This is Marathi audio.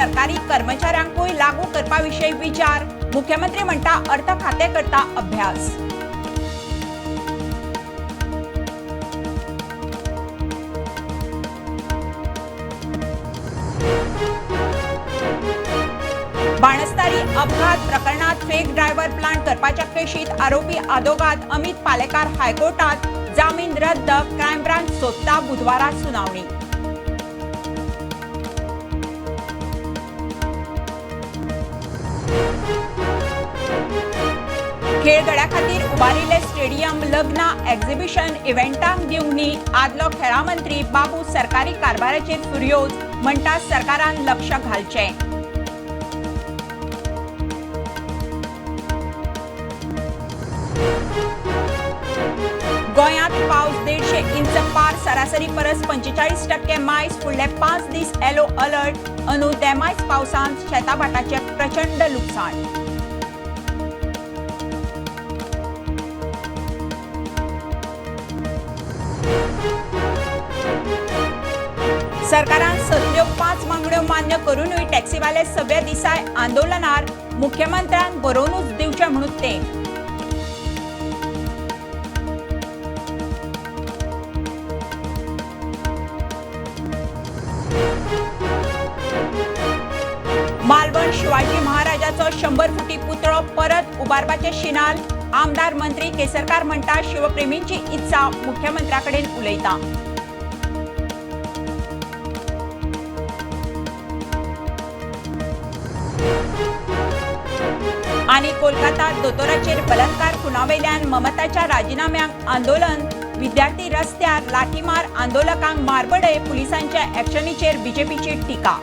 सरकारी कर्मचाऱ्यांकूय लागू करपा विशयी विचार मुख्यमंत्री म्हणटा अर्थ खाते करता अभ्यास। बाणस्तारी अपघात प्रकरणात फेक ड्रायव्हर प्लांट करपाच्या केशीत आरोपी आदोगाद अमित पालेकार हायकोर्टात जामीन रद्द क्रायम ब्रांच सोदता बुधवारात सुनावणी। खेळगड्या खातीर उबारिल्ले स्टेडियम लग्न एक्झिबिशन इव्हेंटांक दिवंक न्ही आदलो खेळा मंत्री बाबू सरकारी कारभाराचेर फुर्योज म्हणटा सरकारान लक्ष घालचें। गोंयांत पावस 150 इंच पार सरासरी परस 45% मायज फुडले 5 दीस येलो अलर्ट अंदू देमायज पावसान शेताभाटाचे प्रचंड लुकसाण। सरकारान सतल्यो 5 मागण्यो मान्य करूनय टॅक्सीवाले सव्या दिसाय आंदोलनार मुख्यमंत्र्यांक बरोवनूच दिवचे म्हणून ते। मालवण शिवाजी महाराजाचो 100 फुटी पुतळो परत उबारपाचे शिनाल आमदार मंत्री केसरकार म्हणटा शिवप्रेमींची इत्सा मुख्यमंत्र्याकडेन उलयता। आणि कोलकातात दोतोराचेर बलात्कार खुनावेल्यान ममताच्या राजीनाम्यांक आंदोलन विद्यार्थी रस्त्यार लाठीमार आंदोलकांक मारबडय पुलिसांच्या ॲक्शनीचेर बीजेपीची टिका।